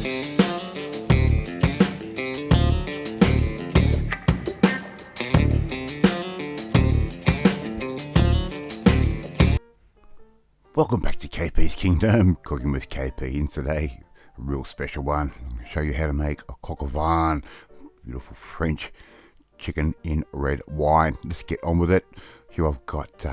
Welcome back to KP's Kingdom, cooking with KP, and today a real special one. I'm going to show you how to make a Coq Au Vin, beautiful French chicken in red wine. Let's get on with it. Here I've got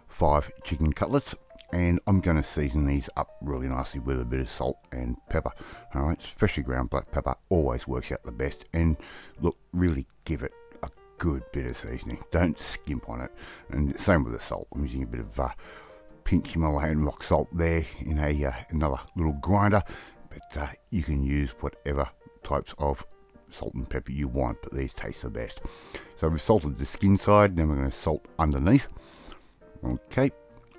5 chicken cutlets, and I'm going to season these up really nicely with a bit of salt and pepper. Alright, especially ground black pepper always works out the best, and look, really give it a good bit of seasoning. Don't skimp on it, and same with the salt. I'm using a bit of pink Himalayan rock salt there in another little grinder, but you can use whatever types of salt and pepper you want, but these taste the best. So we've salted the skin side, then we're going to salt underneath. Okay,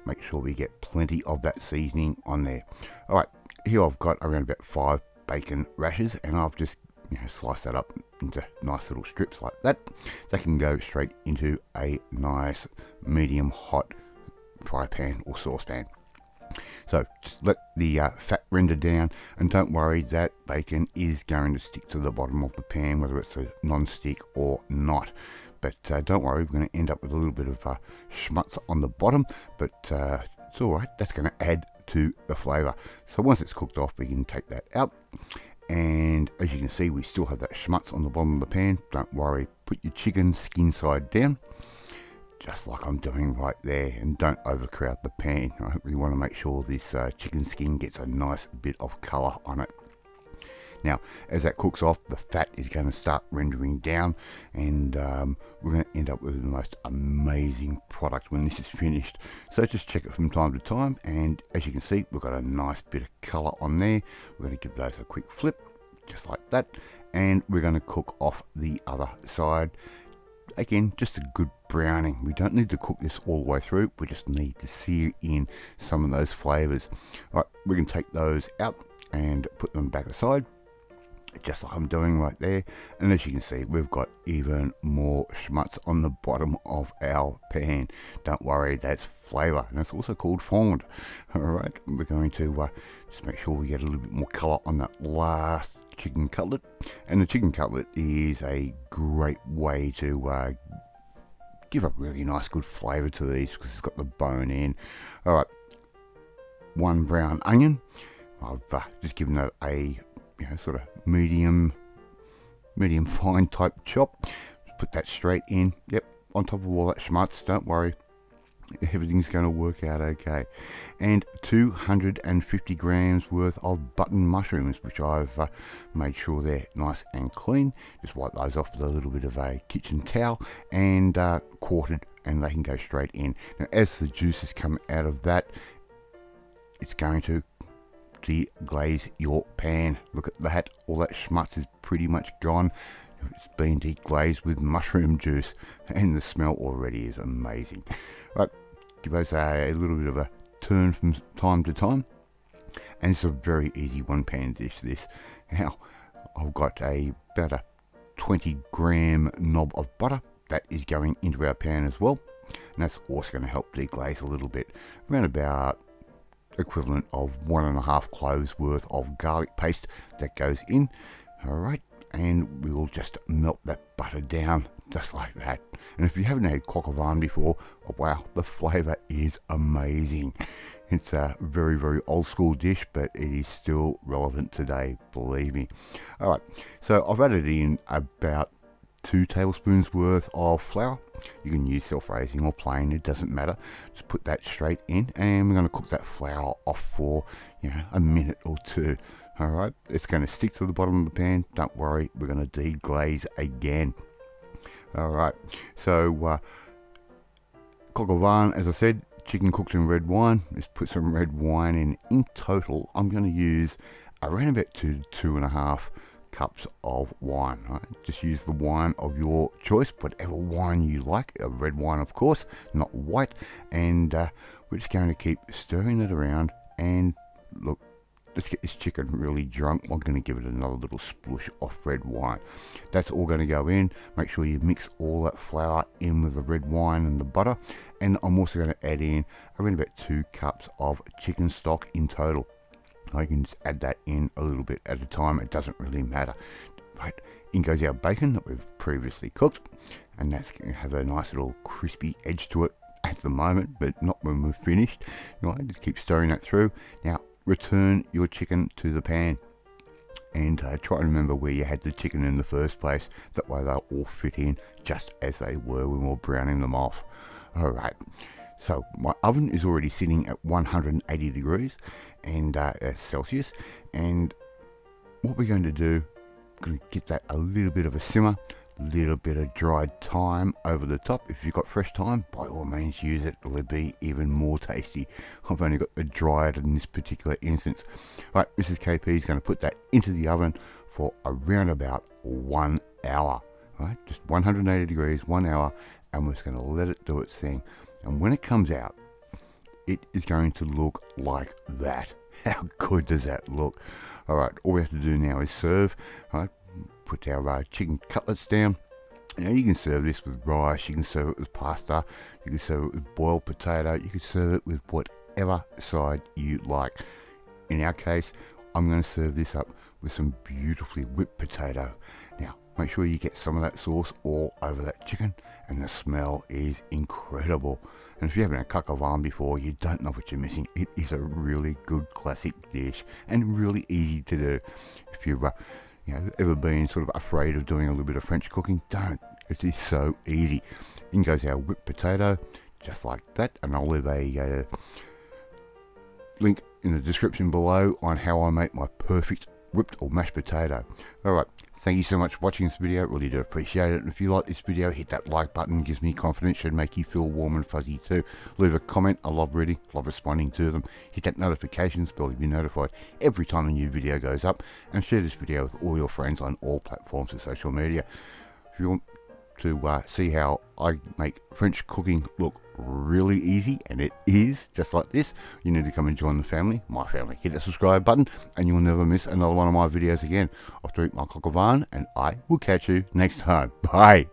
make sure we get plenty of that seasoning on there. Alright, here I've got around about 5 bacon rashers, and I've just sliced that up into nice little strips like that. They can go straight into a nice medium hot fry pan or saucepan. So just let the fat render down, and don't worry, that bacon is going to stick to the bottom of the pan, whether it's a non-stick or not. But don't worry, we're going to end up with a little bit of schmutz on the bottom, but it's alright, that's going to add to the flavour. So once it's cooked off, we can take that out, and as you can see, we still have that schmutz on the bottom of the pan. Don't worry, put your chicken skin side down, just like I'm doing right there, and don't overcrowd the pan. I really want to make sure this chicken skin gets a nice bit of colour on it. Now, as that cooks off, the fat is going to start rendering down, and we're going to end up with the most amazing product when this is finished. So just check it from time to time, and as you can see, we've got a nice bit of colour on there. We're going to give those a quick flip, just like that, and we're going to cook off the other side. Again, just a good browning. We don't need to cook this all the way through, we just need to sear in some of those flavours. Right, we can take those out and put them back aside, just like I'm doing right there. And as you can see, we've got even more schmutz on the bottom of our pan. Don't worry, that's flavour, and it's also called fond. Alright, we're going to just make sure we get a little bit more colour on that last chicken cutlet, and the chicken cutlet is a great way to give a really nice good flavour to these, because it's got the bone in. Alright, 1 brown onion. I've just given that a sort of medium fine type chop. Put that straight in, yep, on top of all that schmutz. Don't worry, everything's going to work out okay. And 250 grams worth of button mushrooms, which I've made sure they're nice and clean. Just wipe those off with a little bit of a kitchen towel, and quartered, and they can go straight in. Now, as the juices come out of that, it's going to deglaze your pan. Look at that, all that schmutz is pretty much gone. It's been deglazed with mushroom juice, and the smell already is amazing. Right, give us a little bit of a turn from time to time, and it's a very easy one pan dish this. Now, I've got about a 20 gram knob of butter that is going into our pan as well, and that's also going to help deglaze a little bit, around about equivalent of 1.5 cloves worth of garlic paste that goes in. Alright, and we will just melt that butter down just like that. And if you haven't had Coq Au Vin before, oh wow, the flavour is amazing. It's a very, very old school dish, but it is still relevant today, believe me. Alright, so I've added in about 2 tablespoons worth of flour. You can use self-raising or plain, it doesn't matter. Just put that straight in, and we're going to cook that flour off for a minute or 2. Alright, it's going to stick to the bottom of the pan. Don't worry, we're going to deglaze again. Alright, so Coq Au Vin, as I said, chicken cooked in red wine. Let's put some red wine in. In total, I'm going to use around about 2 to 2.5 cups of wine. Right? Just use the wine of your choice, whatever wine you like. A red wine, of course, not white. And we're just going to keep stirring it around. And look, let's get this chicken really drunk. I'm going to give it another little sploosh of red wine. That's all going to go in. Make sure you mix all that flour in with the red wine and the butter. And I'm also going to add in around about 2 cups of chicken stock in total. I can just add that in a little bit at a time. It doesn't really matter. Right, in goes our bacon that we've previously cooked, and that's going to have a nice little crispy edge to it at the moment, but not when we're finished. Right, just keep stirring that through. Now return your chicken to the pan, and try and remember where you had the chicken in the first place. That way they'll all fit in just as they were when we were browning them off. Alright, so my oven is already sitting at 180 degrees and Celsius, and what we're going to do, going to get that a little bit of a simmer, little bit of dried thyme over the top. If you've got fresh thyme, by all means use it. It'll be even more tasty. I've only got the dried in this particular instance. Right, Mrs. KP is going to put that into the oven for around about 1 hour. Right, just 180 degrees, 1 hour, and we're just going to let it do its thing. And when it comes out, it is going to look like that. How good does that look? Alright, all we have to do now is serve. Right, put our chicken cutlets down. Now you can serve this with rice, you can serve it with pasta, you can serve it with boiled potato, you can serve it with whatever side you like. In our case, I'm going to serve this up with some beautifully whipped potato. Now, make sure you get some of that sauce all over that chicken, and the smell is incredible. And if you haven't had Coq Au Vin before, you don't know what you're missing. It is a really good classic dish and really easy to do. If you've ever been sort of afraid of doing a little bit of French cooking, don't. It is so easy. In goes our whipped potato, just like that. And I'll leave a link in the description below on how I make my perfect whipped or mashed potato. Alright, thank you so much for watching this video. Really do appreciate it. And if you like this video, hit that like button. It gives me confidence. Should make you feel warm and fuzzy too. Leave a comment. I love reading, love responding to them. Hit that notifications bell to be notified every time a new video goes up. And share this video with all your friends on all platforms of social media. If you want to see how I make French cooking look really easy, and it is just like this, you need to come and join the family, my family. Hit that subscribe button and you'll never miss another one of my videos again. After eat my Coq Au Vin, and I will catch you next time. Bye.